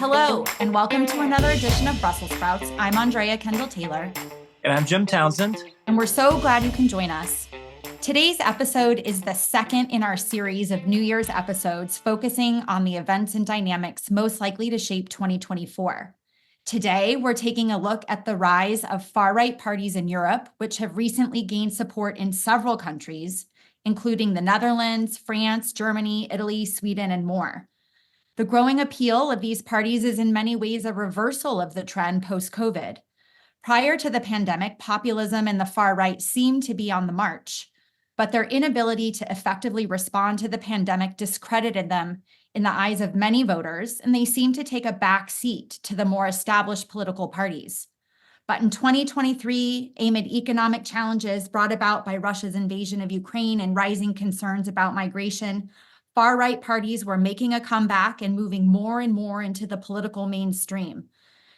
Hello, and welcome to another edition of Brussels Sprouts. I'm Andrea Kendall-Taylor. And I'm Jim Townsend. And we're so glad you can join us. Today's episode is the second in our series of New Year's episodes focusing on the events and dynamics most likely to shape 2024. Today, we're taking a look at the rise of far-right parties in Europe, which have recently gained support in several countries, including the Netherlands, France, Germany, Italy, Sweden, and more. The growing appeal of these parties is in many ways a reversal of the trend post-COVID. Prior to the pandemic, populism and the far right seemed to be on the march, but their inability to effectively respond to the pandemic discredited them in the eyes of many voters, and they seemed to take a back seat to the more established political parties. But in 2023, amid economic challenges brought about by Russia's invasion of Ukraine and rising concerns about migration, far-right parties were making a comeback and moving more and more into the political mainstream.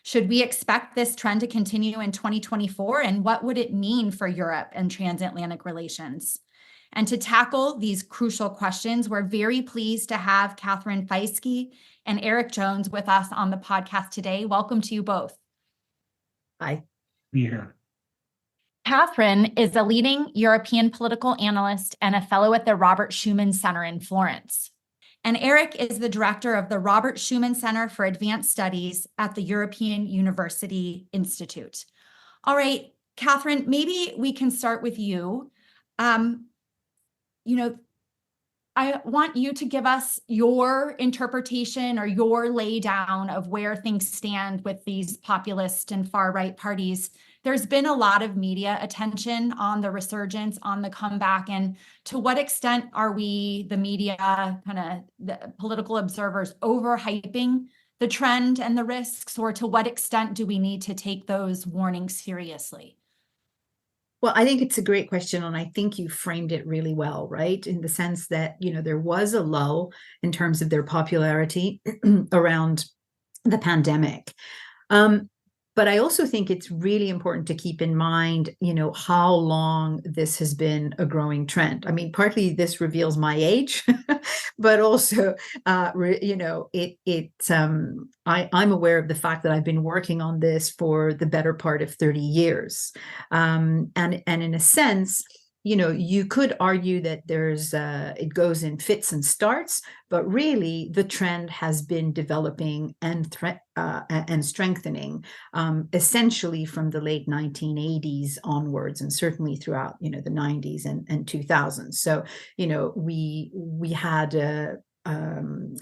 Should we expect this trend to continue in 2024, and what would it mean for Europe and transatlantic relations? And to tackle these crucial questions, we're very pleased to have Catherine Fieschi and Erik Jones with us on the podcast today. Welcome to you both. Hi. Be here. Catherine is a leading European political analyst and a fellow at the Robert Schuman Centre in Florence. And Erik is the director of the Robert Schuman Centre for Advanced Studies at the European University Institute. All right, Catherine, maybe we can start with you. I want you to give us your interpretation or your laydown of where things stand with these populist and far-right parties. There's been a lot of media attention on the resurgence, on the comeback, and to what extent are we, the media, the political observers, overhyping the trend and the risks, or to what extent do we need to take those warnings seriously? Well, I think it's a great question, and I think you framed it really well, right? In the sense that, there was a lull in terms of their popularity around the pandemic. But I also think it's really important to keep in mind, how long this has been a growing trend. I mean, partly this reveals my age, but also, I'm aware of the fact that I've been working on this for the better part of 30 years. And in a sense, you could argue that it goes in fits and starts, but really the trend has been developing and strengthening, essentially from the late 1980s onwards, and certainly throughout, the 90s and 2000s. So, we had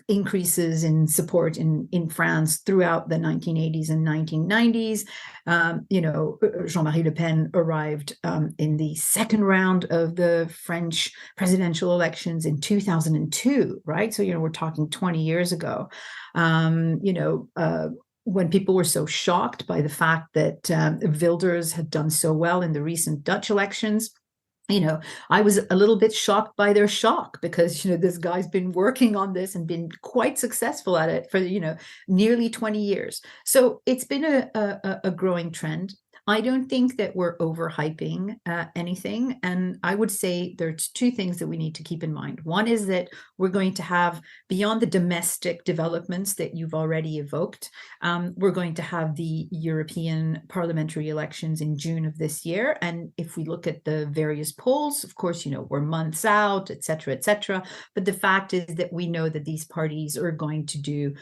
increases in support in France throughout the 1980s and 1990s. Jean-Marie Le Pen arrived in the second round of the French presidential elections in 2002, right? So, we're talking 20 years ago. When people were so shocked by the fact that Wilders had done so well in the recent Dutch elections, I was a little bit shocked by their shock, because, this guy's been working on this and been quite successful at it for, nearly 20 years. So it's been a growing trend. I don't think that we're overhyping anything. And I would say there's two things that we need to keep in mind. One is that we're going to have, beyond the domestic developments that you've already evoked, we're going to have the European parliamentary elections in June of this year. And if we look at the various polls, of course, we're months out, et cetera, et cetera. But the fact is that we know that these parties are going to do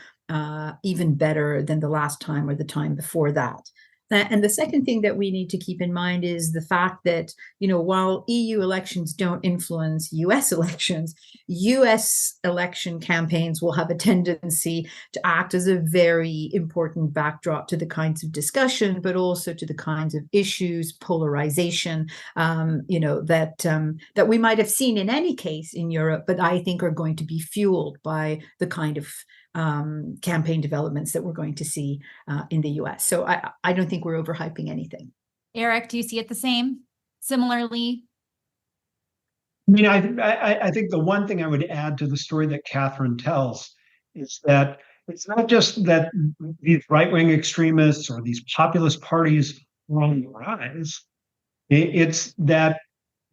even better than the last time or the time before that. And the second thing that we need to keep in mind is the fact that, while EU elections don't influence US elections, US election campaigns will have a tendency to act as a very important backdrop to the kinds of discussion, but also to the kinds of issues, polarization, that we might have seen in any case in Europe, but I think are going to be fueled by the kind of campaign developments that we're going to see in the US. So I don't think we're overhyping anything. Erik, do you see it the same? Similarly? I mean, I think the one thing I would add to the story that Catherine tells is that it's not just that these right-wing extremists or these populist parties are on the rise. It's that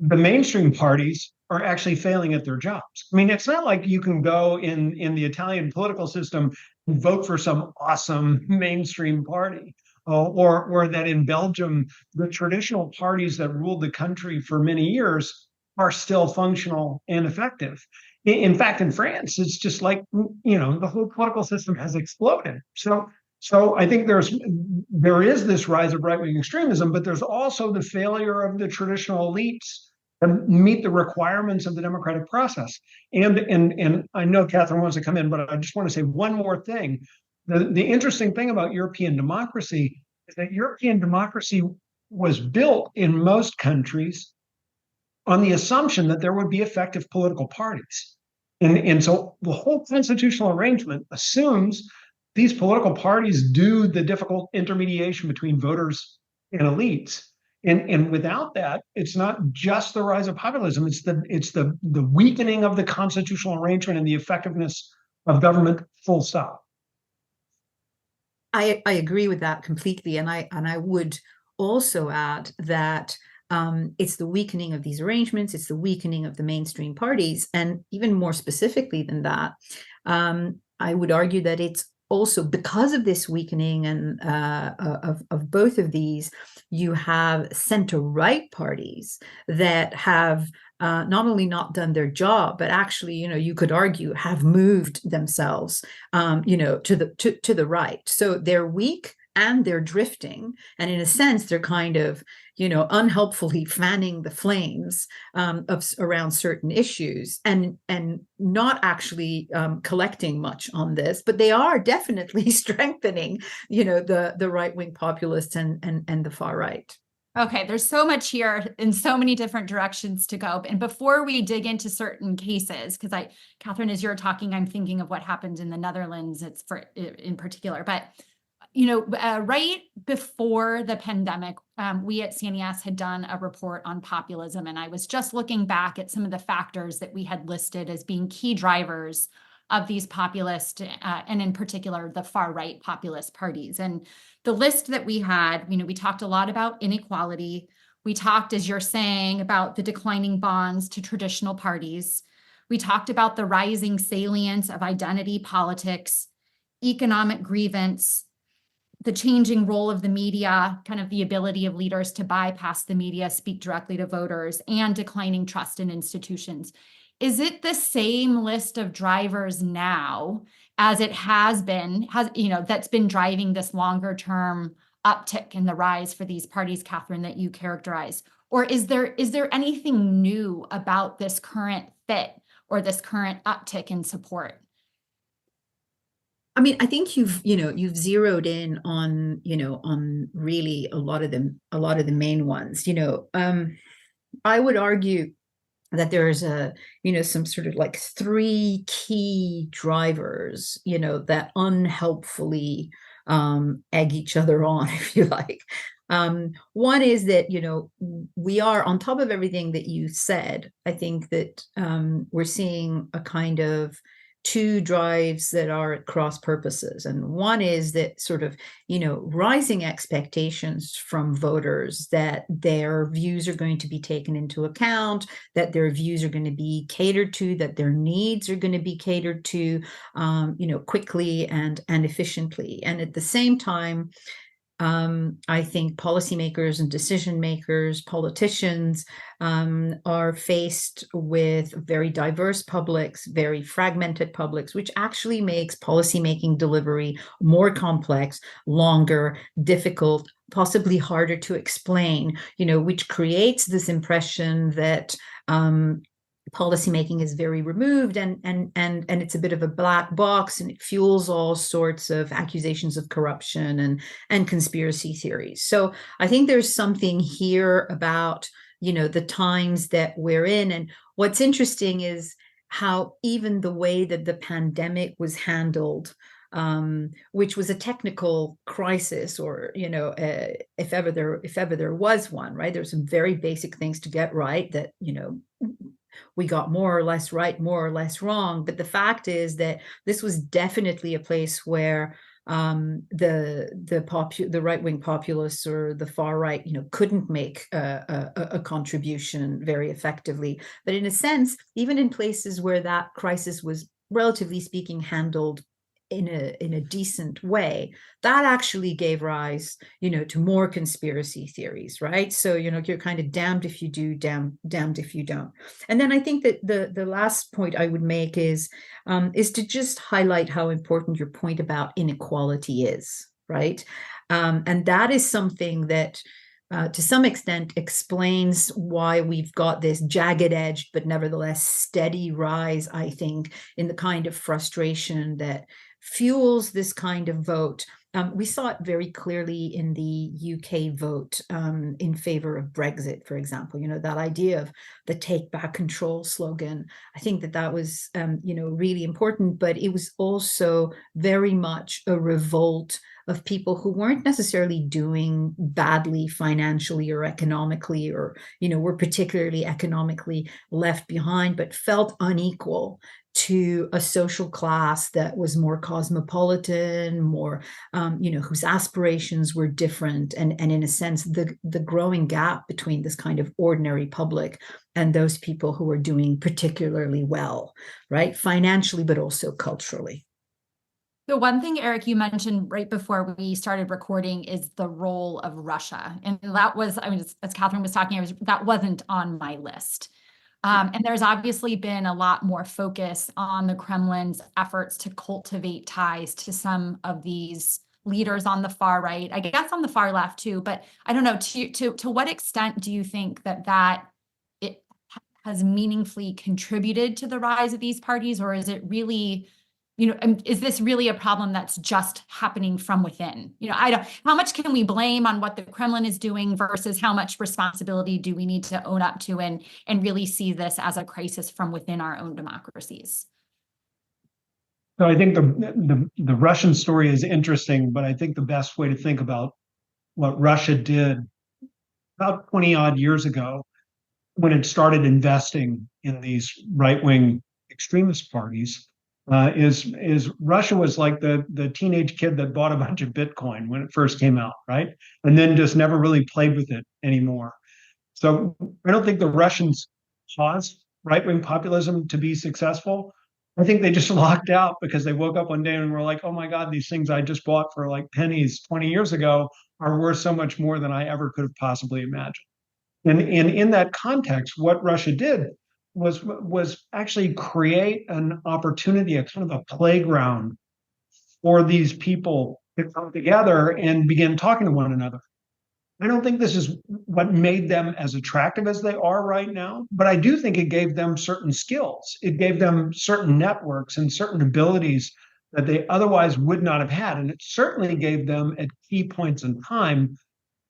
the mainstream parties are actually failing at their jobs. I mean, it's not like you can go in the Italian political system vote for some awesome mainstream party. Or that in Belgium, the traditional parties that ruled the country for many years are still functional and effective. In fact, in France, it's just like, the whole political system has exploded. So I think there is this rise of right-wing extremism, but there's also the failure of the traditional elites to meet the requirements of the democratic process. And I know Catherine wants to come in, but I just want to say one more thing. The interesting thing about European democracy is that European democracy was built in most countries on the assumption that there would be effective political parties. And so the whole constitutional arrangement assumes these political parties do the difficult intermediation between voters and elites. And without that, it's not just the rise of populism, it's the weakening of the constitutional arrangement and the effectiveness of government, full stop. I agree with that completely, and I would also add that it's the weakening of these arrangements, it's the weakening of the mainstream parties, and even more specifically than that, I would argue that it's also because of this weakening and of both of these, you have center-right parties that have not only not done their job, but actually, you could argue have moved themselves, to the right. So they're weak and they're drifting, and in a sense, they're kind of, unhelpfully fanning the flames around certain issues, and not actually collecting much on this, but they are definitely strengthening, the right-wing populists and the far right. Okay, there's so much here in so many different directions to go. And before we dig into certain cases, because Catherine, as you're talking, I'm thinking of what happened in the Netherlands, in particular. But, right before the pandemic, we at CNES had done a report on populism. And I was just looking back at some of the factors that we had listed as being key drivers of these populist, and in particular, the far-right populist parties. And the list that we had, we talked a lot about inequality. We talked, as you're saying, about the declining bonds to traditional parties. We talked about the rising salience of identity politics, economic grievance, the changing role of the media, kind of the ability of leaders to bypass the media, speak directly to voters, and declining trust in institutions. Is it the same list of drivers now as it has been, that's been driving this longer term uptick in the rise for these parties, Catherine, that you characterize? Or is there anything new about this current fit or this current uptick in support? I mean, I think you've zeroed in on, on really a lot of the main ones. I would argue that there's some sort of like three key drivers, that unhelpfully egg each other on, if you like. One is that, we are, on top of everything that you said, I think that we're seeing a kind of two drives that are at cross purposes. And one is that sort of, rising expectations from voters that their views are going to be taken into account, that their views are going to be catered to, that their needs are going to be catered to, quickly and efficiently. And at the same time, I think policymakers and decision makers, politicians, are faced with very diverse publics, very fragmented publics, which actually makes policymaking delivery more complex, longer, difficult, possibly harder to explain, which creates this impression that policymaking is very removed and it's a bit of a black box, and it fuels all sorts of accusations of corruption and conspiracy theories. So I think there's something here about, the times that we're in. And what's interesting is how even the way that the pandemic was handled, which was a technical crisis, or if ever there was one, right? There's some very basic things to get right that we got more or less right, more or less wrong. But the fact is that this was definitely a place where the right-wing populists or the far right, couldn't make a contribution very effectively. But in a sense, even in places where that crisis was, relatively speaking, handled in a decent way, that actually gave rise, to more conspiracy theories, right? So, you're kind of damned if you do, damned if you don't. And then I think that the last point I would make is to just highlight how important your point about inequality is, right? And that is something that to some extent explains why we've got this jagged-edged but nevertheless steady rise, I think, in the kind of frustration that fuels this kind of vote. We saw it very clearly in the UK vote in favor of Brexit, for example. That idea of the Take Back Control slogan. I think that was, really important, but it was also very much a revolt of people who weren't necessarily doing badly financially or economically, or, were particularly economically left behind, but felt unequal to a social class that was more cosmopolitan, more, whose aspirations were different. And in a sense, the growing gap between this kind of ordinary public and those people who are doing particularly well, right? Financially, but also culturally. The one thing, Erik, you mentioned right before we started recording is the role of Russia. And that was, as Catherine was talking, that wasn't on my list. And there's obviously been a lot more focus on the Kremlin's efforts to cultivate ties to some of these leaders on the far right, I guess on the far left too. But I don't know, to what extent do you think that it has meaningfully contributed to the rise of these parties, or is it really, is this really a problem that's just happening from within? How much can we blame on what the Kremlin is doing versus how much responsibility do we need to own up to and really see this as a crisis from within our own democracies? So I think the Russian story is interesting, but I think the best way to think about what Russia did about 20 odd years ago, when it started investing in these right-wing extremist parties, is Russia was like the teenage kid that bought a bunch of Bitcoin when it first came out, right? And then just never really played with it anymore. So I don't think the Russians caused right-wing populism to be successful. I think they just locked out because they woke up one day and were like, oh my God, these things I just bought for like pennies 20 years ago are worth so much more than I ever could have possibly imagined. And in that context, what Russia did was actually create an opportunity, a kind of a playground for these people to come together and begin talking to one another. I don't think this is what made them as attractive as they are right now, but I do think it gave them certain skills. It gave them certain networks and certain abilities that they otherwise would not have had. And it certainly gave them, at key points in time,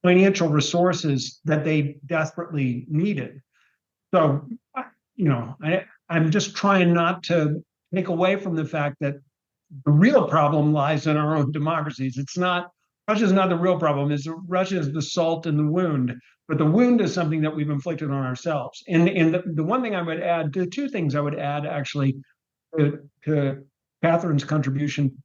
financial resources that they desperately needed. So, I'm just trying not to take away from the fact that the real problem lies in our own democracies. Russia's not the real problem. Russia is the salt in the wound, but the wound is something that we've inflicted on ourselves. And the one thing I would add, the two things I would add actually to Catherine's contribution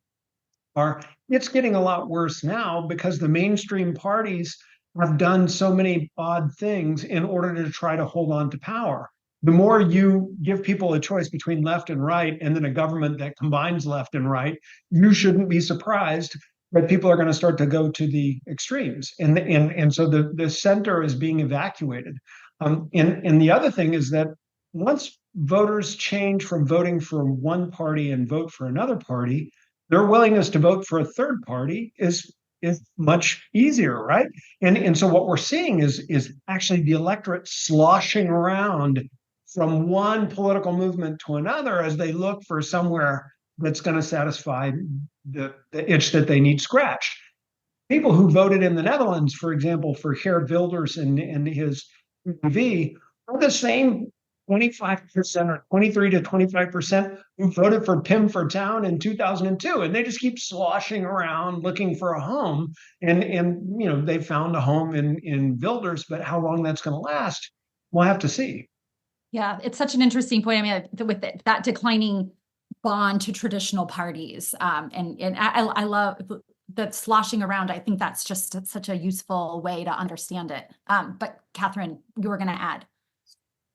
are, it's getting a lot worse now because the mainstream parties have done so many odd things in order to try to hold on to power. The more you give people a choice between left and right, and then a government that combines left and right, you shouldn't be surprised that people are going to start to go to the extremes. And so the center is being evacuated. And the other thing is that once voters change from voting for one party and vote for another party, their willingness to vote for a third party is much easier, right? And so what we're seeing is actually the electorate sloshing around from one political movement to another as they look for somewhere that's going to satisfy the itch that they need scratched. People who voted in the Netherlands, for example, for Geert Wilders and his PV, are the same 25% or 23 to 25% who voted for Pim Fortuyn in 2002. And they just keep sloshing around looking for a home. And they found a home in Wilders, but how long that's going to last, we'll have to see. Yeah, it's such an interesting point. I mean, with that declining bond to traditional parties, and I love that sloshing around. I think that's just such a useful way to understand it. But Catherine, you were going to add.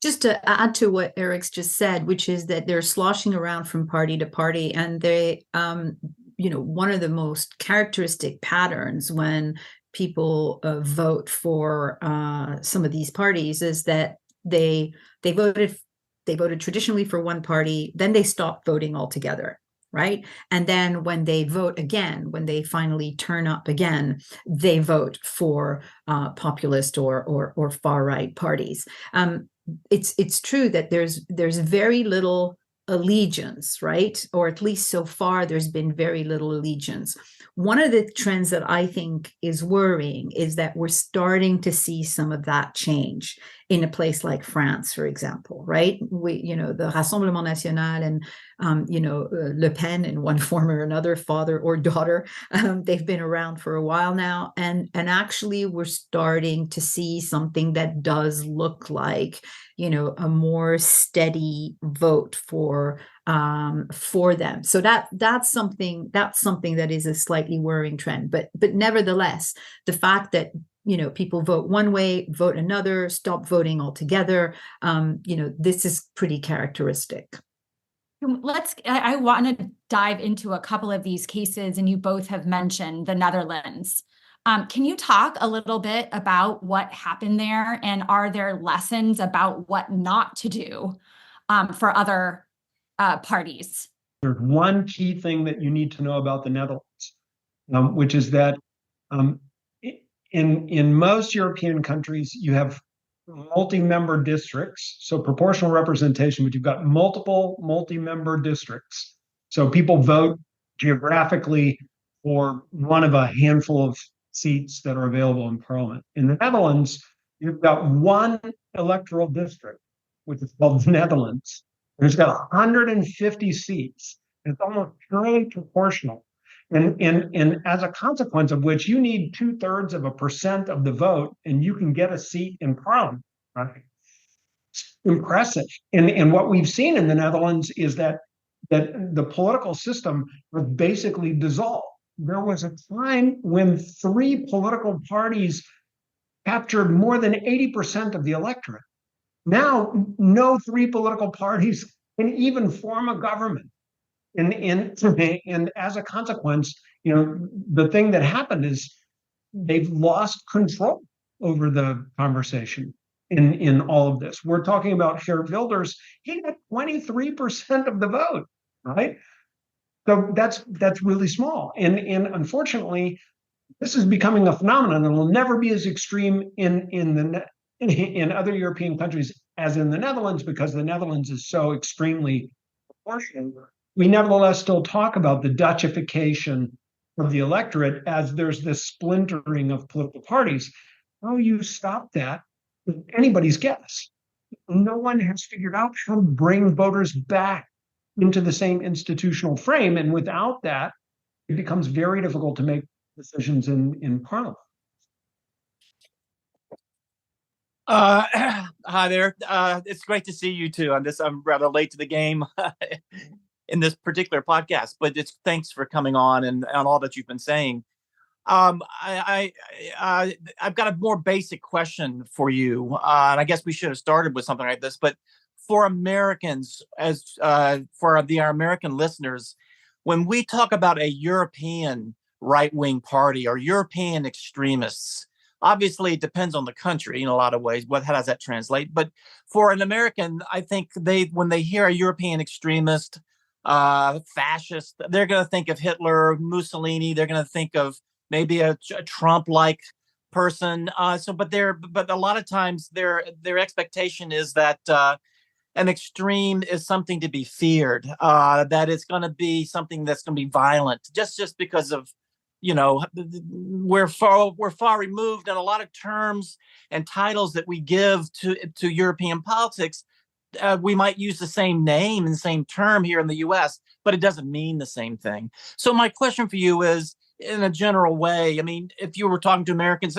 Just to add to what Erik's just said, which is that they're sloshing around from party to party, and they one of the most characteristic patterns when people vote for some of these parties is that they voted traditionally for one party, then they stop voting altogether, right? And then when they vote again, when they finally turn up again, they vote for populist or far right parties. It's true that there's very little allegiance, right? Or at least so far, there's been very little allegiance. One of the trends that I think is worrying is that we're starting to see some of that change in a place like France, for example, right? The Rassemblement National and, Le Pen in one form or another, father or daughter, they've been around for a while now. And actually, we're starting to see something that does look like, a more steady vote for them. So that's something that is a slightly worrying trend. But nevertheless, the fact that people vote one way, vote another, stop voting altogether, this is pretty characteristic. I want to dive into a couple of these cases, and you both have mentioned the Netherlands. Can you talk a little bit about what happened there, and are there lessons about what not to do for other parties? There's one key thing that you need to know about the Netherlands, which is that in most European countries, you have multi-member districts, so proportional representation, but you've got multiple multi-member districts. So people vote geographically for one of a handful of seats that are available in parliament. In the Netherlands, you've got one electoral district, which is called the Netherlands. And it's got 150 seats. It's almost purely proportional. And as a consequence of which, you need 0.2% of the vote, and you can get a seat in parliament. Right? It's impressive. And what we've seen in the Netherlands is that the political system was basically dissolved. There was a time when 3 political parties captured more than 80% of the electorate. Now, no 3 political parties can even form a government. And as a consequence, the thing that happened is they've lost control over the conversation in all of this. We're talking about Geert Wilders. He got 23% of the vote, right? So that's really small. And unfortunately, this is becoming a phenomenon, and will never be as extreme in other European countries as in the Netherlands, because the Netherlands is so extremely proportional. We nevertheless still talk about the Dutchification of the electorate as there's this splintering of political parties. How you stop that is anybody's guess. No one has figured out how to bring voters back into the same institutional frame. And without that, it becomes very difficult to make decisions in parliament. Hi there. It's great to see you too on this. I'm rather late to the game in this particular podcast, but thanks for coming on and all that you've been saying. I've got a more basic question for you, and I guess we should have started with something like this. But for Americans, for our American listeners, when we talk about a European right-wing party or European extremists, obviously it depends on the country in a lot of ways. How does that translate? But for an American, I think when they hear a European extremist, fascist, they're going to think of Hitler, Mussolini. They're going to think of maybe a Trump-like person. But a lot of times their expectation is that an extreme is something to be feared. That it's going to be something that's going to be violent, just because of we're far removed, and a lot of terms and titles that we give to European politics. We might use the same name and the same term here in the U.S., but it doesn't mean the same thing. So my question for you is, in a general way, I mean, if you were talking to Americans,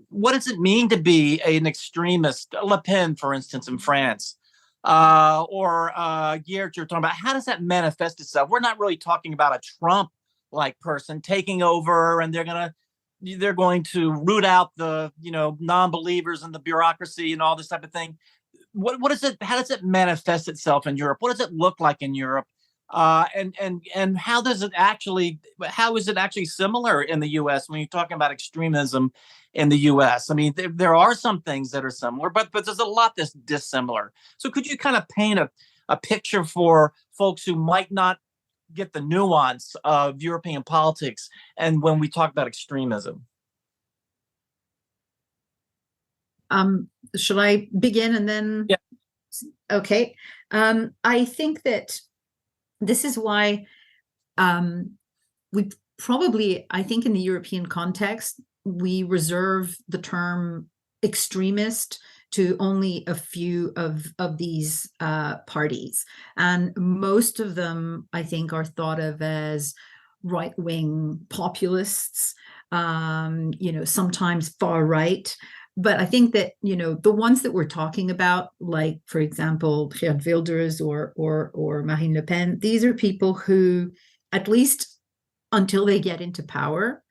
what does it mean to be an extremist? Le Pen, for instance, in France, or Geert, you're talking about. How does that manifest itself? We're not really talking about a Trump-like person taking over, and they're going to root out the non-believers and the bureaucracy and all this type of thing. What is it? How does it manifest itself in Europe? What does it look like in Europe And how is it actually similar in the U.S. when you're talking about extremism in the U.S.? I mean, there are some things that are similar, but there's a lot that's dissimilar. So could you kind of paint a picture for folks who might not get the nuance of European politics and when we talk about extremism? Should I begin and then? Yeah. Okay. I think that this is why we probably, I think in the European context, we reserve the term extremist to only a few of these parties. And most of them, I think, are thought of as right-wing populists, sometimes far right. But I think that, the ones that we're talking about, like, for example, Geert Wilders or Marine Le Pen, these are people who, at least until they get into power,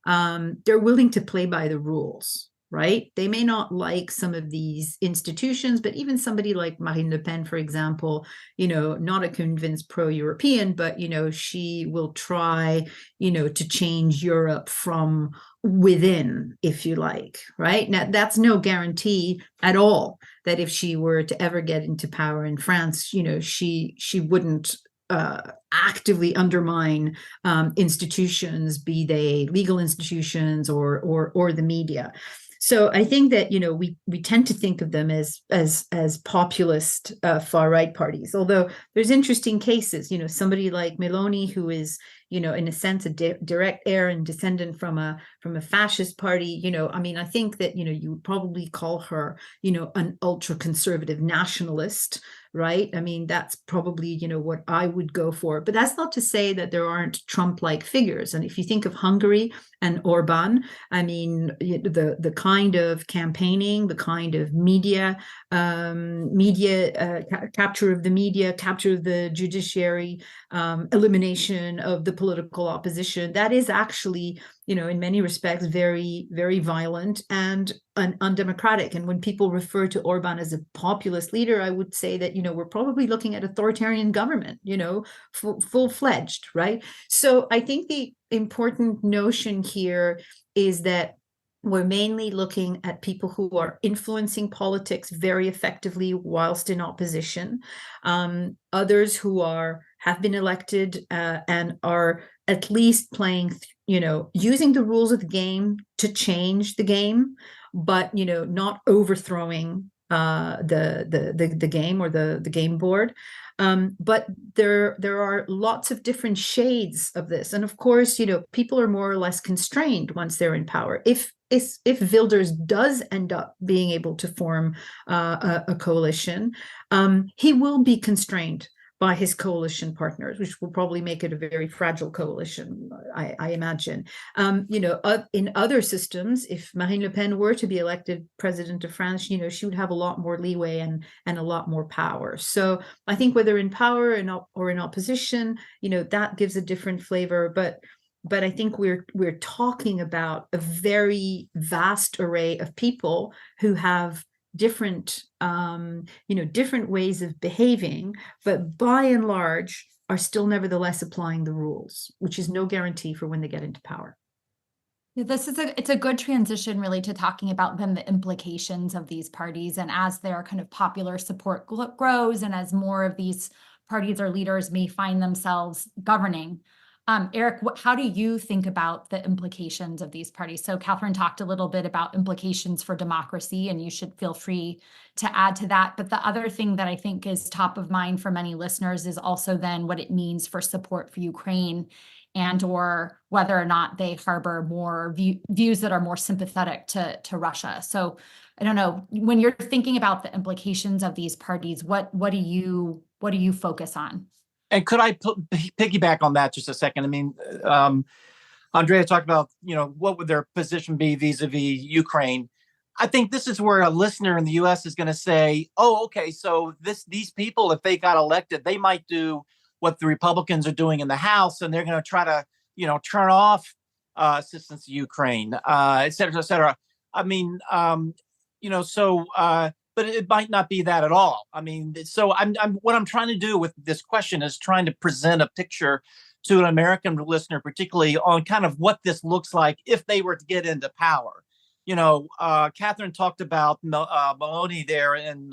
they're willing to play by the rules, right? They may not like some of these institutions, but even somebody like Marine Le Pen, for example, not a convinced pro-European, but, she will try, to change Europe from within, if you like, right? Now, that's no guarantee at all that if she were to ever get into power in France, she wouldn't actively undermine institutions, be they legal institutions or the media. So I think that we tend to think of them as populist far right parties. Although there's interesting cases, somebody like Meloni, who is in a sense a direct heir and descendant from a fascist party. I mean, I think that you would probably call her an ultra conservative nationalist, right? I mean, that's probably what I would go for. But that's not to say that there aren't Trump-like figures. And if you think of Hungary and Orban, I mean, the kind of campaigning, the kind of media capture of the media, capture of the judiciary, elimination of the political opposition, that is actually, in many respects, very, very violent and undemocratic. And when people refer to Orban as a populist leader, I would say that, we're probably looking at authoritarian government, full-fledged, right? So I think the important notion here is that we're mainly looking at people who are influencing politics very effectively whilst in opposition. Others who have been elected and are at least playing, using the rules of the game to change the game, but not overthrowing the game or the game board. But there are lots of different shades of this, and of course, people are more or less constrained once they're in power. If Wilders does end up being able to form a coalition, he will be constrained by his coalition partners, which will probably make it a very fragile coalition, I imagine. In other systems, if Marine Le Pen were to be elected president of France, she would have a lot more leeway and a lot more power. So I think whether in power or in opposition, that gives a different flavor. But I think we're talking about a very vast array of people who have different different ways of behaving, but by and large are still nevertheless applying the rules, which is no guarantee for when they get into power. Yeah, it's a good transition really to talking about then the implications of these parties, and as their kind of popular support grows and as more of these parties or leaders may find themselves governing. Erik, how do you think about the implications of these parties? So Catherine talked a little bit about implications for democracy, and you should feel free to add to that. But the other thing that I think is top of mind for many listeners is also then what it means for support for Ukraine, and or whether or not they harbor more views that are more sympathetic to Russia. So I don't know, when you're thinking about the implications of these parties, what do you focus on? And could I piggyback on that just a second? I mean, Andrea talked about, what would their position be vis-a-vis Ukraine. I think this is where a listener in the U.S. is going to say, oh, okay, so these people, if they got elected, they might do what the Republicans are doing in the House, and they're going to try to, turn off assistance to Ukraine, et cetera, et cetera. I mean, but but it might not be that at all. I mean, so what I'm trying to do with this question is trying to present a picture to an American listener, particularly on kind of what this looks like if they were to get into power. Catherine talked about Meloni there in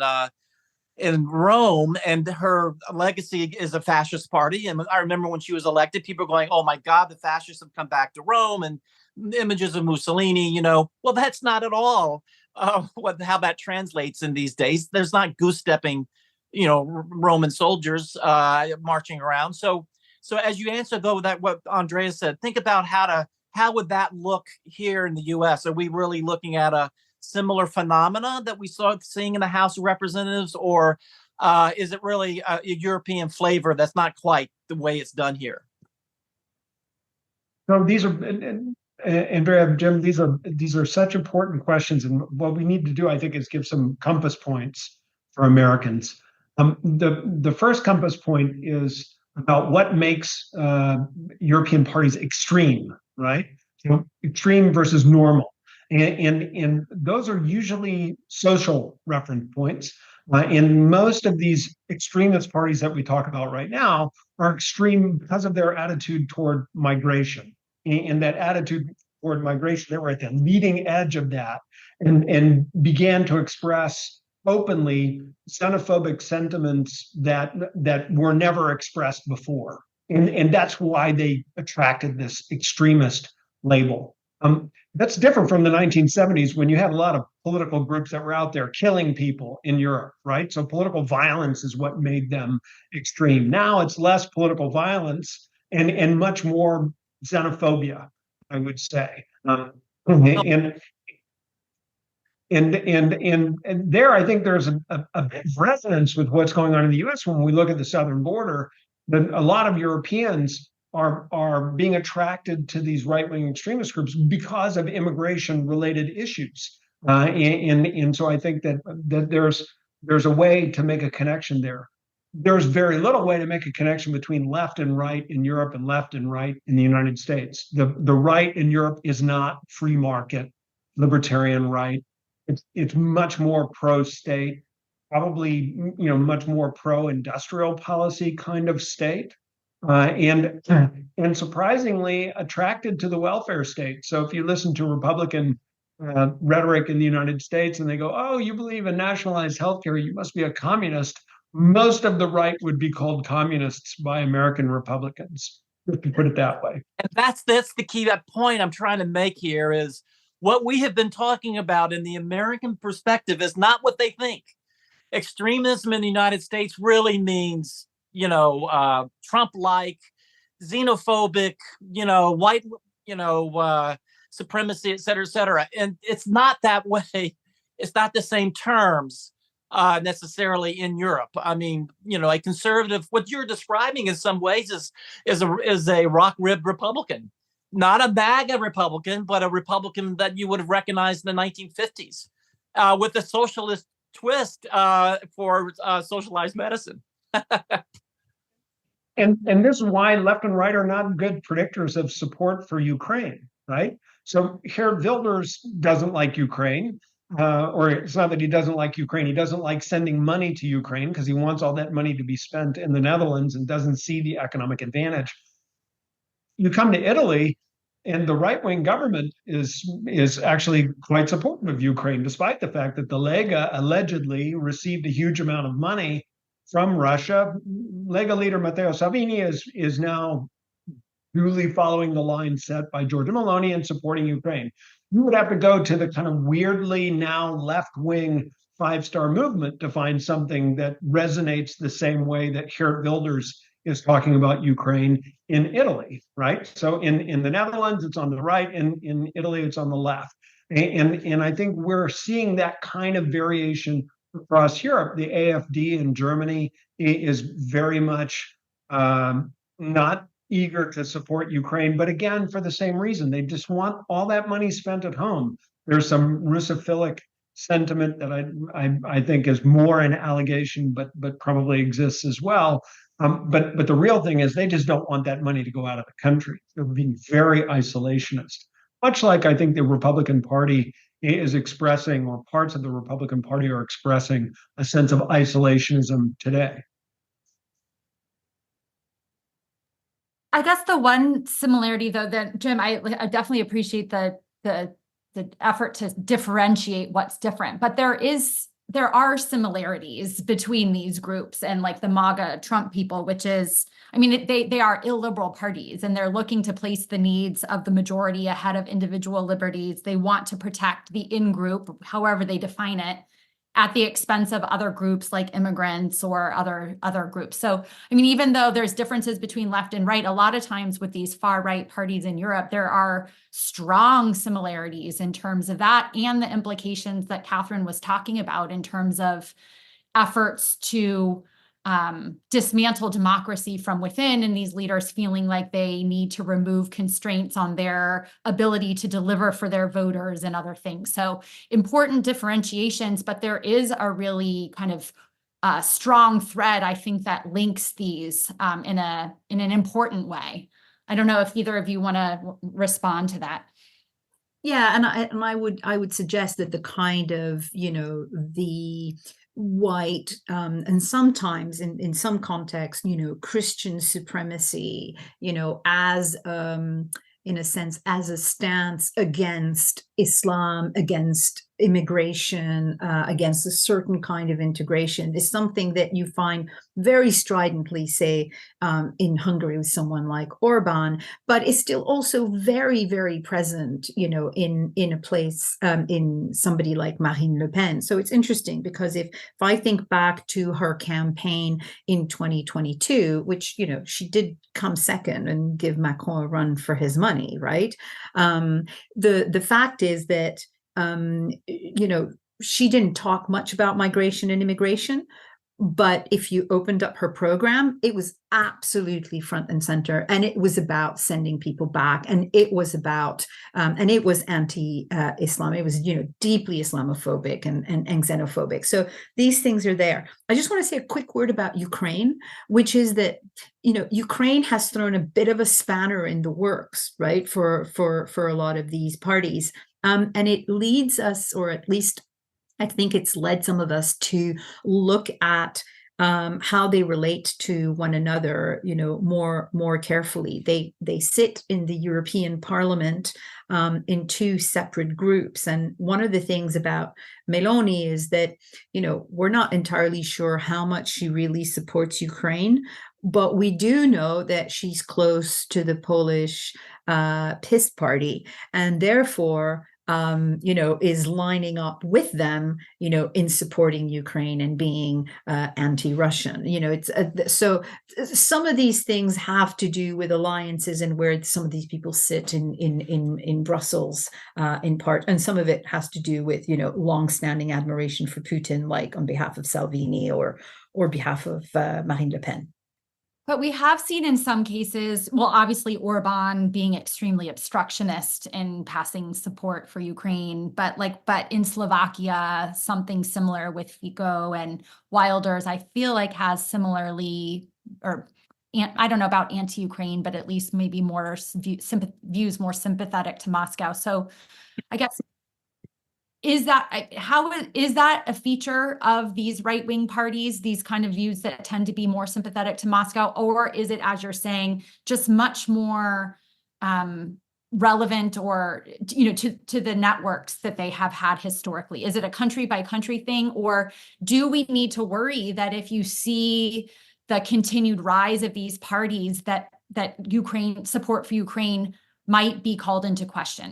Rome, and her legacy is a fascist party. And I remember when she was elected, people were going, "Oh my God, the fascists have come back to Rome," and images of Mussolini. Well, that's not at all how that translates in these days. There's not goose stepping, Roman soldiers marching around. So as you answer though that what Andrea said, think about how would that look here in the U.S. Are we really looking at a similar phenomena that we saw seeing in the House of Representatives, or is it really a European flavor that's not quite the way it's done here? No, these are, Andrea, Jim, these are such important questions, and what we need to do, I think, is give some compass points for Americans. The first compass point is about what makes European parties extreme, right? Extreme versus normal. And those are usually social reference points. And most of these extremist parties that we talk about right now are extreme because of their attitude toward migration. And that attitude toward migration, they were at the leading edge of that and began to express openly xenophobic sentiments that were never expressed before. And that's why they attracted this extremist label. That's different from the 1970s when you had a lot of political groups that were out there killing people in Europe, right? So political violence is what made them extreme. Now it's less political violence and much more xenophobia, I would say. And there, I think there's a resonance with what's going on in the U.S. when we look at the southern border. That a lot of Europeans are being attracted to these right-wing extremist groups because of immigration-related issues, and so I think that there's a way to make a connection there. There's very little way to make a connection between left and right in Europe and left and right in the United States. The right in Europe is not free market, libertarian right. It's much more pro-state, probably much more pro-industrial policy kind of state. And surprisingly attracted to the welfare state. So if you listen to Republican rhetoric in the United States and they go, "Oh, you believe in nationalized healthcare, you must be a communist," most of the right would be called communists by American Republicans, if you put it that way. And that's the key, that point I'm trying to make here is what we have been talking about in the American perspective is not what they think. Extremism in the United States really means Trump-like, xenophobic, white, supremacy, et cetera, et cetera. And it's not that way. It's not the same terms necessarily in Europe. I mean, a conservative, what you're describing in some ways is a rock-ribbed Republican, not a MAGA Republican, but a Republican that you would have recognized in the 1950s with a socialist twist for socialized medicine. And this is why left and right are not good predictors of support for Ukraine, right? So Geert Wilders doesn't like Ukraine, or it's not that he doesn't like Ukraine. He doesn't like sending money to Ukraine because he wants all that money to be spent in the Netherlands and doesn't see the economic advantage. You come to Italy, and the right-wing government is actually quite supportive of Ukraine, despite the fact that the Lega allegedly received a huge amount of money from Russia. Lega leader Matteo Salvini is now duly following the line set by Giorgia Meloni and supporting Ukraine. You would have to go to the kind of weirdly now left-wing five-star movement to find something that resonates the same way that Geert Wilders is talking about Ukraine in Italy, right? So in the Netherlands, it's on the right, and in Italy, it's on the left. And I think we're seeing that kind of variation across Europe. The AfD in Germany is very much not eager to support Ukraine, but again, for the same reason. They just want all that money spent at home. There's some Russophilic sentiment that I think is more an allegation, but probably exists as well. But the real thing is they just don't want that money to go out of the country. They're being very isolationist, much like I think the Republican Party is expressing, or parts of the Republican Party are expressing, a sense of isolationism today. I guess the one similarity, though, that Jim, I definitely appreciate the effort to differentiate what's different, but there are similarities between these groups and like the MAGA Trump people, which is, I mean, they are illiberal parties, and they're looking to place the needs of the majority ahead of individual liberties. They want to protect the in-group, however they define it, at the expense of other groups like immigrants or other groups. So, I mean, even though there's differences between left and right, a lot of times with these far right parties in Europe, there are strong similarities in terms of that and the implications that Catherine was talking about in terms of efforts to dismantle democracy from within, and these leaders feeling like they need to remove constraints on their ability to deliver for their voters and other things. So important differentiations, but there is a really kind of strong thread, I think, that links these in an important way. I don't know if either of you want to respond to that. Yeah, and I would suggest that the kind of, the white and sometimes in some contexts, Christian supremacy, as in a sense, as a stance against Islam, against immigration, against a certain kind of integration, is something that you find very stridently, say, in Hungary with someone like Orban, but it's still also very, very present, in a place, in somebody like Marine Le Pen. So it's interesting because if I think back to her campaign in 2022, which, she did come second and give Macron a run for his money, right? The fact is that she didn't talk much about migration and immigration, but if you opened up her program, it was absolutely front and center, and it was about sending people back, and it was about, and it was anti-Islam. It was, deeply Islamophobic and xenophobic. So these things are there. I just want to say a quick word about Ukraine, which is that, Ukraine has thrown a bit of a spanner in the works, right, for a lot of these parties. And it leads us, or at least I think it's led some of us to look at how they relate to one another, more carefully. They sit in the European Parliament in two separate groups. And one of the things about Meloni is that, we're not entirely sure how much she really supports Ukraine, but we do know that she's close to the Polish PiS party, and therefore is lining up with them, in supporting Ukraine and being anti-Russian. It's so some of these things have to do with alliances and where some of these people sit in Brussels, in part, and some of it has to do with long-standing admiration for Putin, like on behalf of Salvini or behalf of Marine Le Pen. But we have seen in some cases, well, obviously Orban being extremely obstructionist in passing support for Ukraine, but in Slovakia, something similar with Fico and Wilders, I feel like has similarly, or I don't know about anti-Ukraine, but at least maybe more views more sympathetic to Moscow. So I guess, is that a feature of these right-wing parties, these kind of views that tend to be more sympathetic to Moscow, or is it, as you're saying, just much more relevant, or to the networks that they have had historically? Is it a country by country thing, or do we need to worry that if you see the continued rise of these parties, that Ukraine support for Ukraine might be called into question,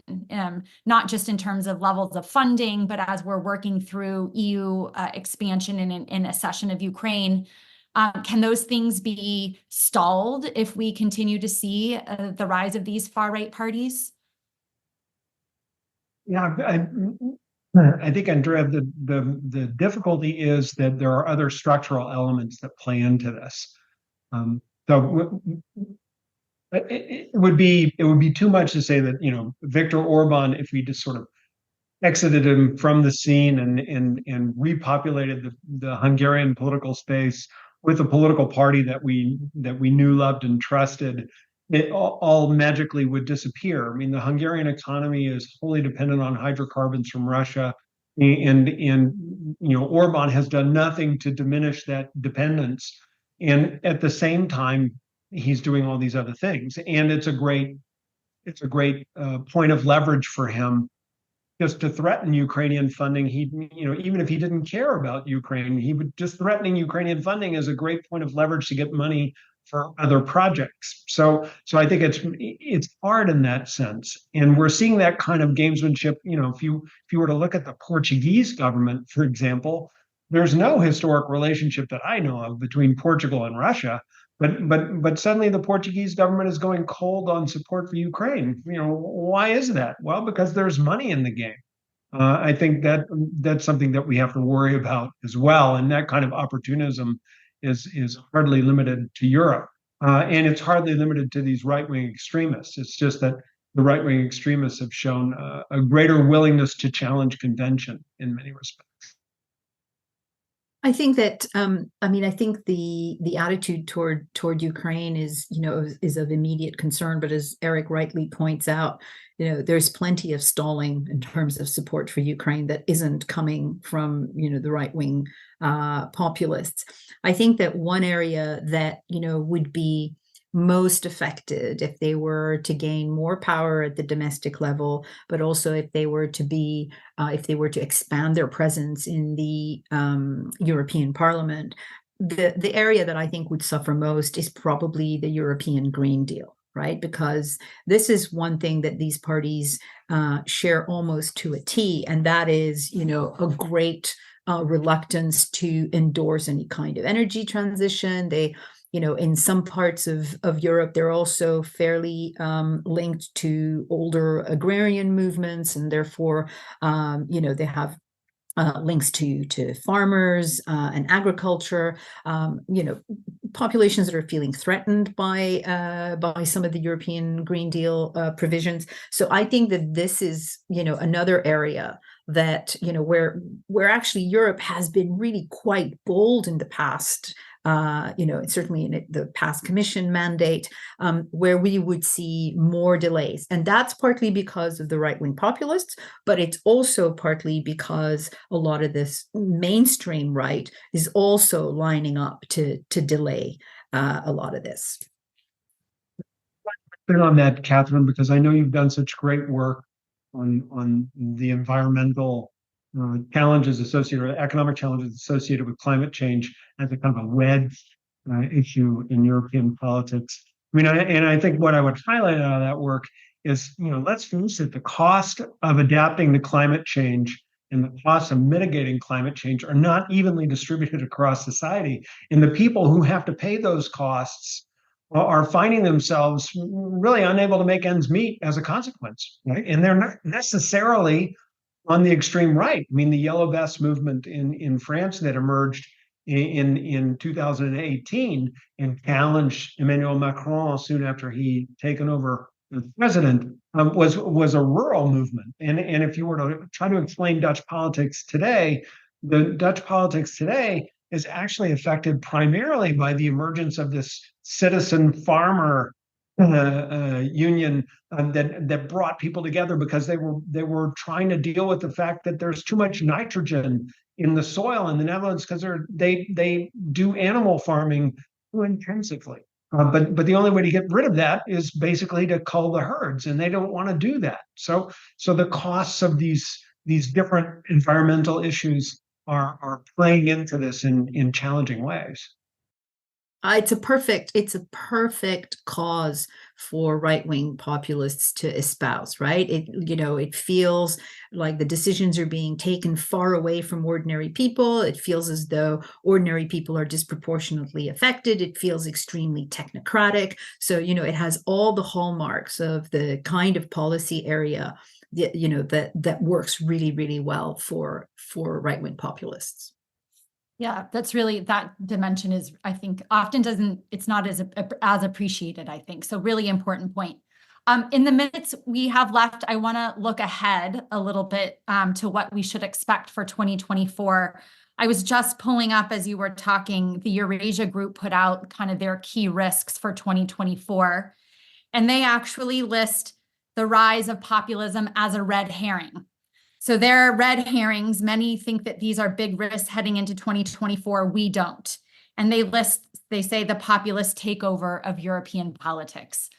not just in terms of levels of funding, but as we're working through EU expansion and accession of Ukraine, can those things be stalled if we continue to see the rise of these far-right parties? Yeah, I think, Andrea, the difficulty is that there are other structural elements that play into this. So it would be too much to say that Viktor Orban, if we just sort of exited him from the scene and repopulated the Hungarian political space with a political party that we knew, loved, and trusted, it all magically would disappear. I mean, the Hungarian economy is wholly dependent on hydrocarbons from Russia, and Orban has done nothing to diminish that dependence. And at the same time, he's doing all these other things, and it's a great point of leverage for him just to threaten Ukrainian funding. Even if he didn't care about Ukraine, he would just threatening Ukrainian funding is a great point of leverage to get money for other projects. So I think it's hard in that sense, and we're seeing that kind of gamesmanship. If you were to look at the Portuguese government, for example, there's no historic relationship that I know of between Portugal and Russia. But suddenly the Portuguese government is going cold on support for Ukraine. Why is that? Well, because there's money in the game. I think that's something that we have to worry about as well. And that kind of opportunism is hardly limited to Europe, and it's hardly limited to these right-wing extremists. It's just that the right-wing extremists have shown a greater willingness to challenge convention in many respects. I think that I think the attitude toward Ukraine is of immediate concern, but as Erik rightly points out, there's plenty of stalling in terms of support for Ukraine that isn't coming from the right-wing populists. I think that one area that would be most affected if they were to gain more power at the domestic level, but also if they were to expand their presence in the European Parliament, the area that I think would suffer most is probably the European Green Deal, right? Because this is one thing that these parties share almost to a T, and that is, a great reluctance to endorse any kind of energy transition. They in some parts of Europe, they're also fairly linked to older agrarian movements, and therefore, they have links to farmers and agriculture. Populations that are feeling threatened by some of the European Green Deal provisions. So I think that this is another area that where actually Europe has been really quite bold in the past. Certainly in the past Commission mandate, where we would see more delays. And that's partly because of the right-wing populists, but it's also partly because a lot of this mainstream right is also lining up to delay a lot of this. On that, Catherine, because I know you've done such great work on the environmental challenges associated with economic challenges associated with climate change as a kind of a wedge issue in European politics. I think what I would highlight out of that work is, let's face it, the cost of adapting to climate change and the cost of mitigating climate change are not evenly distributed across society. And the people who have to pay those costs are finding themselves really unable to make ends meet as a consequence, right? And they're not necessarily on the extreme right. The Yellow Vest movement in France that emerged in 2018 and challenged Emmanuel Macron soon after he taken over as president was a rural movement. And if you were to try to explain Dutch politics today, the Dutch politics today is actually affected primarily by the emergence of this citizen farmer union that brought people together because they were trying to deal with the fact that there's too much nitrogen in the soil in the Netherlands because they do animal farming too intensively. But the only way to get rid of that is basically to cull the herds, and they don't want to do that. So the costs of these different environmental issues are playing into this in challenging ways. It's a perfect cause for right-wing populists to espouse, right? It feels like the decisions are being taken far away from ordinary people. It feels as though ordinary people are disproportionately affected. It feels extremely technocratic. So, it has all the hallmarks of the kind of policy area that works really, really well for right-wing populists. Yeah, that dimension is, I think, it's not as appreciated, I think. So really important point. In the minutes we have left, I want to look ahead a little bit to what we should expect for 2024. I was just pulling up as you were talking, the Eurasia Group put out kind of their key risks for 2024. and they actually list the rise of populism as a red herring. So there are red herrings. Many think that these are big risks heading into 2024. We don't. And they say the populist takeover of European politics.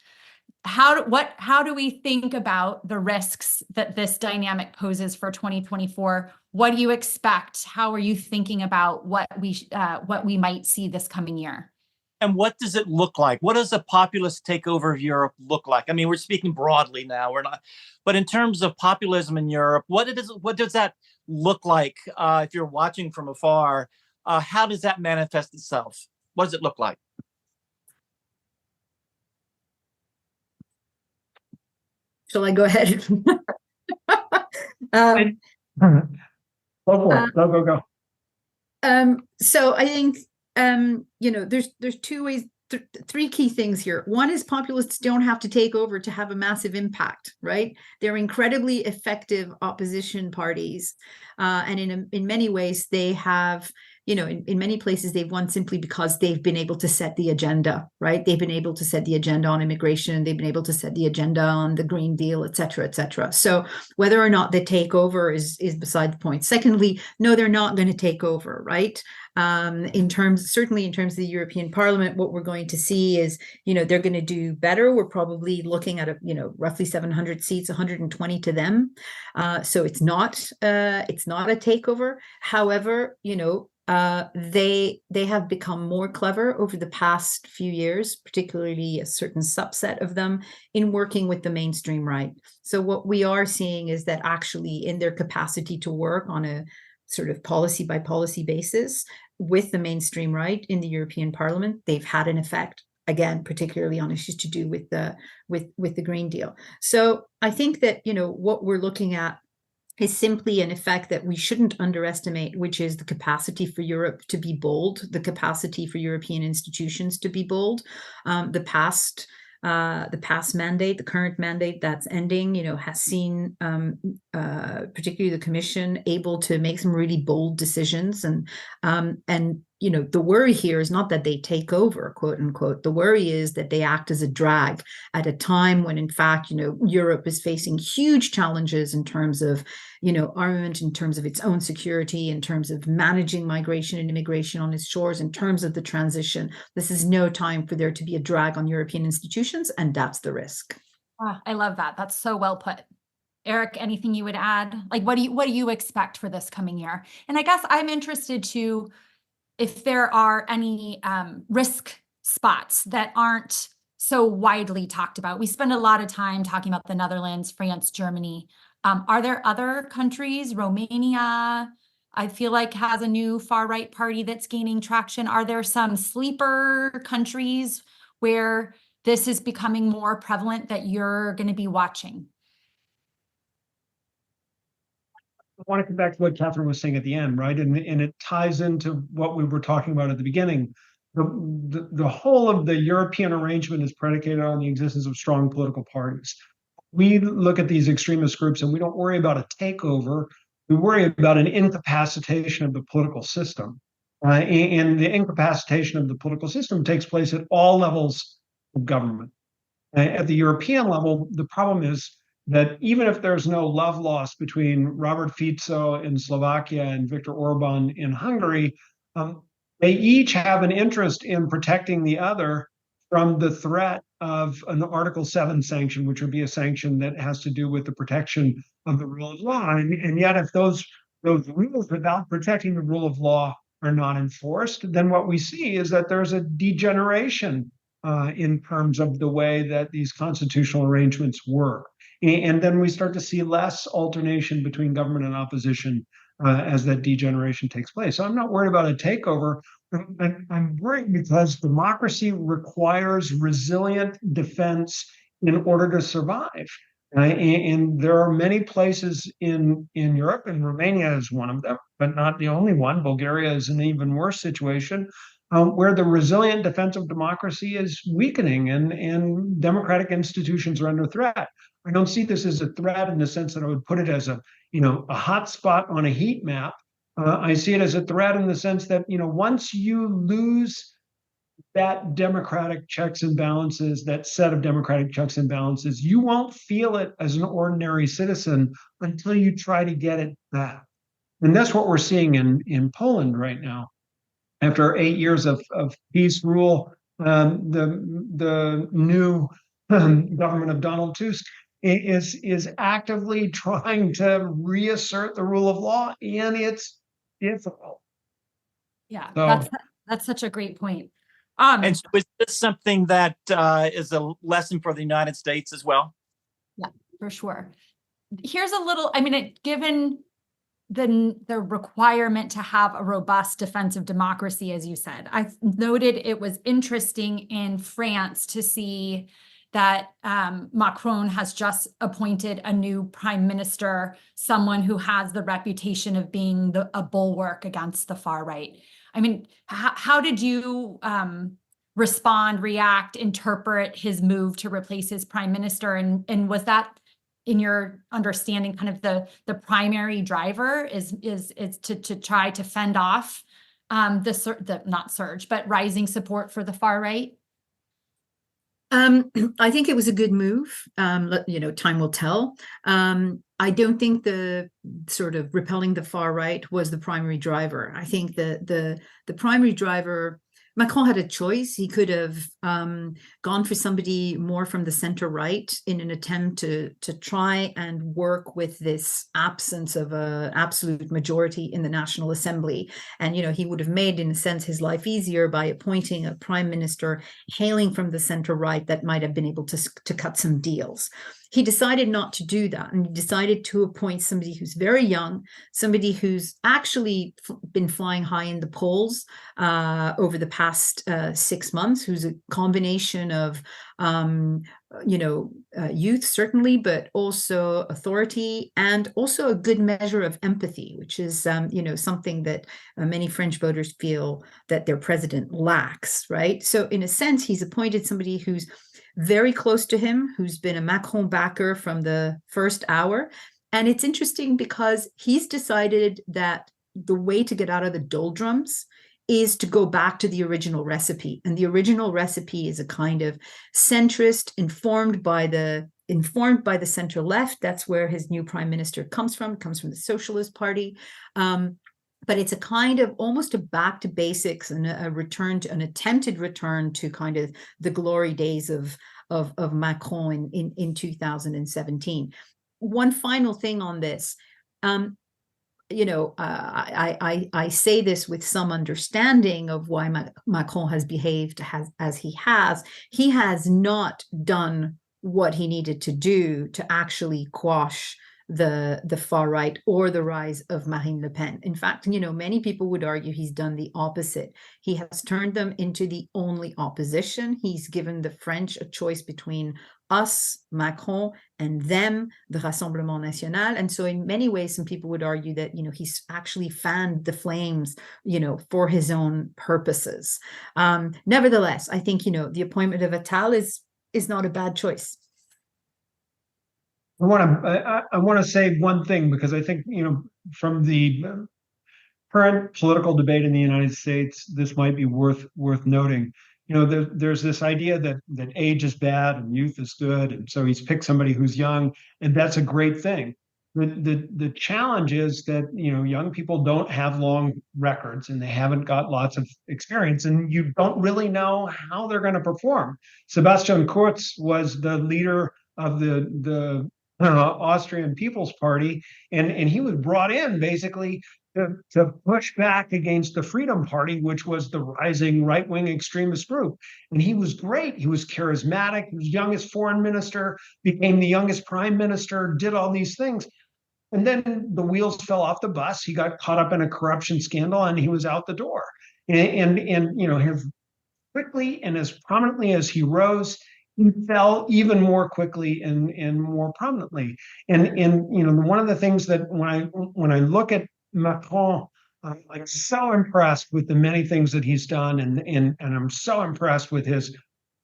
How do we think about the risks that this dynamic poses for 2024? What do you expect? How are you thinking about what we might see this coming year? And what does it look like? What does a populist takeover of Europe look like? I mean, we're speaking broadly now. We're not, but in terms of populism in Europe, what does that look like? If you're watching from afar, how does that manifest itself? What does it look like? Shall I go ahead? Go for it. Go. So I think there's two ways, three key things here. One is populists don't have to take over to have a massive impact, right? They're incredibly effective opposition parties, and in many ways they have. In many places they've won simply because they've been able to set the agenda, right? They've been able to set the agenda on immigration. They've been able to set the agenda on the Green Deal, et cetera, et cetera. So whether or not they take over is beside the point. Secondly, no, they're not going to take over, right? Certainly in terms of the European Parliament, what we're going to see is, they're going to do better. We're probably looking at roughly 700 seats, 120 to them. So it's not a takeover. However, they have become more clever over the past few years, particularly a certain subset of them, in working with the mainstream right. So what we are seeing is that actually in their capacity to work on a sort of policy by policy basis with the mainstream right in the European Parliament, they've had an effect, again, particularly on issues to do with the Green Deal. So I think that, what we're looking at is simply an effect that we shouldn't underestimate, which is the capacity for Europe to be bold, the capacity for European institutions to be bold. The past mandate, the current mandate that's ending, has seen particularly the Commission able to make some really bold decisions, and the worry here is not that they take over, quote unquote. The worry is that they act as a drag at a time when, in fact, Europe is facing huge challenges in terms of, armament, in terms of its own security, in terms of managing migration and immigration on its shores, in terms of the transition. This is no time for there to be a drag on European institutions, and that's the risk. I love that. That's so well put. Erik, anything you would add? Like, what do you expect for this coming year? And I guess I'm interested to, if there are any risk spots that aren't so widely talked about. We spend a lot of time talking about the Netherlands, France, Germany. Are there other countries, Romania, I feel like has a new far-right party that's gaining traction? Are there some sleeper countries where this is becoming more prevalent that you're going to be watching? I want to come back to what Catherine was saying at the end, right? And it ties into what we were talking about at the beginning. The whole of the European arrangement is predicated on the existence of strong political parties. We look at these extremist groups and we don't worry about a takeover. We worry about an incapacitation of the political system. And the incapacitation of the political system takes place at all levels of government. At the European level, the problem is that even if there's no love lost between Robert Fico in Slovakia and Viktor Orban in Hungary, they each have an interest in protecting the other from the threat of an Article 7 sanction, which would be a sanction that has to do with the protection of the rule of law. And yet, if those rules without protecting the rule of law are not enforced, then what we see is that there's a degeneration in terms of the way that these constitutional arrangements work. And then we start to see less alternation between government and opposition as that degeneration takes place. So I'm not worried about a takeover. I'm worried because democracy requires resilient defense in order to survive. And there are many places in Europe, and Romania is one of them, but not the only one. Bulgaria is an even worse situation, where the resilient defense of democracy is weakening and democratic institutions are under threat. I don't see this as a threat in the sense that I would put it as a hot spot on a heat map. I see it as a threat in the sense that, once you lose that democratic checks and balances, that set of democratic checks and balances, you won't feel it as an ordinary citizen until you try to get it back. And that's what we're seeing in Poland right now. After 8 years of peace rule, the new government of Donald Tusk is actively trying to reassert the rule of law, and it's difficult. Yeah, So, that's such a great point. And so is this something that is a lesson for the United States as well? Yeah, for sure. Here's a little, I mean, given the requirement to have a robust defensive democracy, as you said, I noted it was interesting in France to see that Macron has just appointed a new prime minister, someone who has the reputation of being a bulwark against the far right. I mean, how did you respond, react, interpret his move to replace his prime minister? And was that, in your understanding, kind of the primary driver is to try to fend off the not surge, but rising support for the far right? I think it was a good move. Time will tell. I don't think the sort of repelling the far right was the primary driver. I think the primary driver, Macron had a choice. He could have gone for somebody more from the center right in an attempt to try and work with this absence of an absolute majority in the National Assembly. And, he would have made, in a sense, his life easier by appointing a prime minister hailing from the center right that might have been able to cut some deals. He decided not to do that, and he decided to appoint somebody who's very young, somebody who's actually been flying high in the polls over the past 6 months, who's a combination of youth, certainly, but also authority and also a good measure of empathy, which is something that many French voters feel that their president lacks, right? So in a sense, he's appointed somebody who's very close to him, who's been a Macron backer from the first hour. And it's interesting because he's decided that the way to get out of the doldrums is to go back to the original recipe. And the original recipe is a kind of centrist, informed by the center left. That's where his new prime minister comes from the Socialist Party. But it's a kind of almost a back to basics and an attempted return to kind of the glory days of Macron in 2017. One final thing on this, I say this with some understanding of why Macron has behaved as he has. He has not done what he needed to do to actually quash the far right or the rise of Marine Le Pen. In fact, many people would argue he's done the opposite. He has turned them into the only opposition. He's given the French a choice between us, Macron, and them, the Rassemblement National. And so in many ways, some people would argue that, he's actually fanned the flames, for his own purposes. Nevertheless, I think, the appointment of Attal is not a bad choice. I want to say one thing, because I think, from the current political debate in the United States, this might be worth noting. There's this idea that age is bad and youth is good, and so he's picked somebody who's young, and that's a great thing. The challenge is that young people don't have long records and they haven't got lots of experience, and you don't really know how they're going to perform. Sebastian Kurz was the leader of the Austrian People's Party, and he was brought in basically to push back against the Freedom Party, which was the rising right-wing extremist group. And he was great. He was charismatic. He was youngest foreign minister, became the youngest prime minister, did all these things. And then the wheels fell off the bus. He got caught up in a corruption scandal, and he was out the door. And as quickly and as prominently as he rose, he fell even more quickly and more prominently. And one of the things that when I look at Macron, I'm so impressed with the many things that he's done, and I'm so impressed with his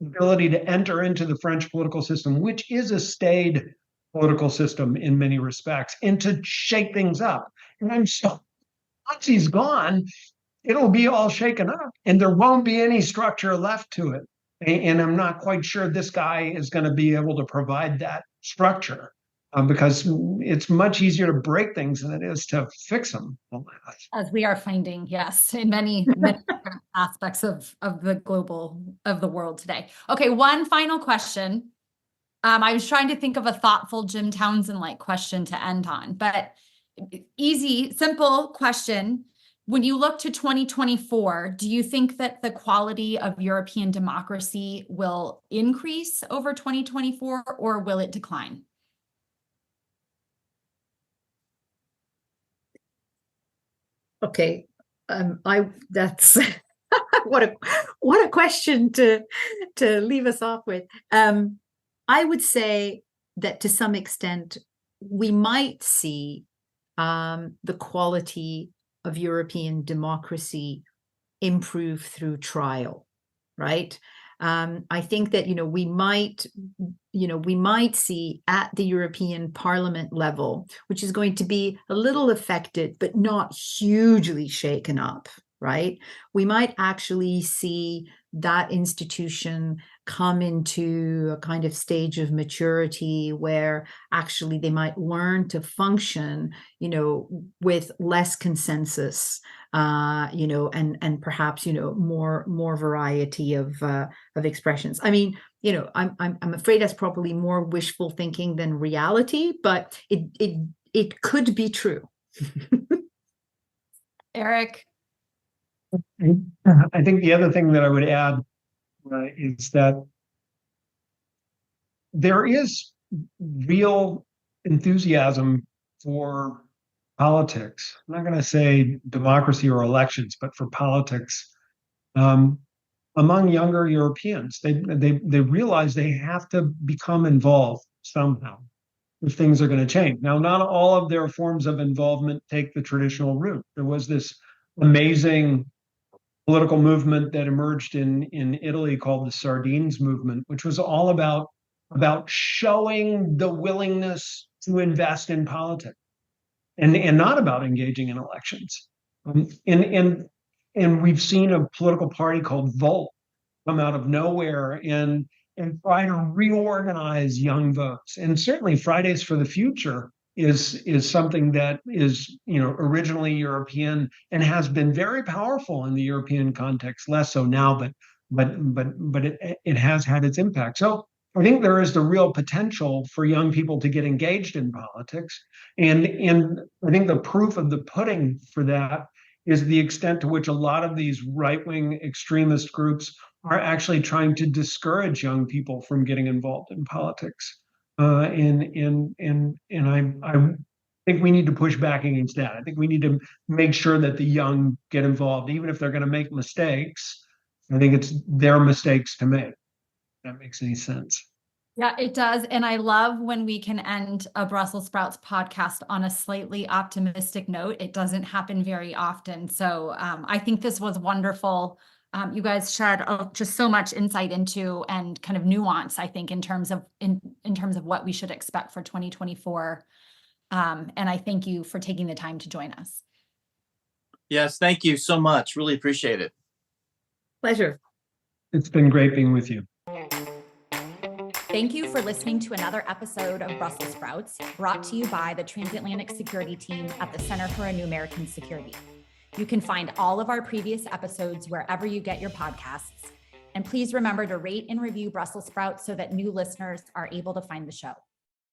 ability to enter into the French political system, which is a staid political system in many respects, and to shake things up. And I'm so, once he's gone, it'll be all shaken up and there won't be any structure left to it. And I'm not quite sure this guy is going to be able to provide that structure, because it's much easier to break things than it is to fix them. As we are finding, yes, in many aspects of the world today. Okay, one final question. I was trying to think of a thoughtful Jim Townsend-like question to end on, but easy, simple question. When you look to 2024, do you think that the quality of European democracy will increase over 2024, or will it decline? Okay, that's what a question to leave us off with. I would say that to some extent we might see the quality of European democracy improve through trial, right? I think that we might see at the European Parliament level, which is going to be a little affected, but not hugely shaken up, right? We might actually see that institution come into a kind of stage of maturity where actually they might learn to function, with less consensus, and perhaps, more variety of expressions. I mean, I'm afraid that's probably more wishful thinking than reality, but it could be true. Erik? I think the other thing that I would add is that there is real enthusiasm for politics. I'm not going to say democracy or elections, but for politics among younger Europeans. They realize they have to become involved somehow if things are going to change. Now, not all of their forms of involvement take the traditional route. There was this amazing political movement that emerged in Italy called the Sardines movement, which was all about showing the willingness to invest in politics and not about engaging in elections. And we've seen a political party called Volt come out of nowhere and try to reorganize young votes. And certainly Fridays for the Future is something that is originally European and has been very powerful in the European context, less so now, but it has had its impact. So I think there is the real potential for young people to get engaged in politics. And I think the proof of the pudding for that is the extent to which a lot of these right-wing extremist groups are actually trying to discourage young people from getting involved in politics. And I think we need to push back against that. I think we need to make sure that the young get involved, even if they're going to make mistakes. I think it's their mistakes to make. If that makes any sense. Yeah, it does. And I love when we can end a Brussels Sprouts podcast on a slightly optimistic note. It doesn't happen very often. So I think this was wonderful. You guys shared just so much insight into and kind of nuance, I think, in terms of what we should expect for 2024. And I thank you for taking the time to join us. Yes, thank you so much. Really appreciate it. Pleasure. It's been great being with you. Thank you for listening to another episode of Brussels Sprouts, brought to you by the Transatlantic Security Team at the Center for a New American Security. You can find all of our previous episodes wherever you get your podcasts. And please remember to rate and review Brussels Sprouts so that new listeners are able to find the show.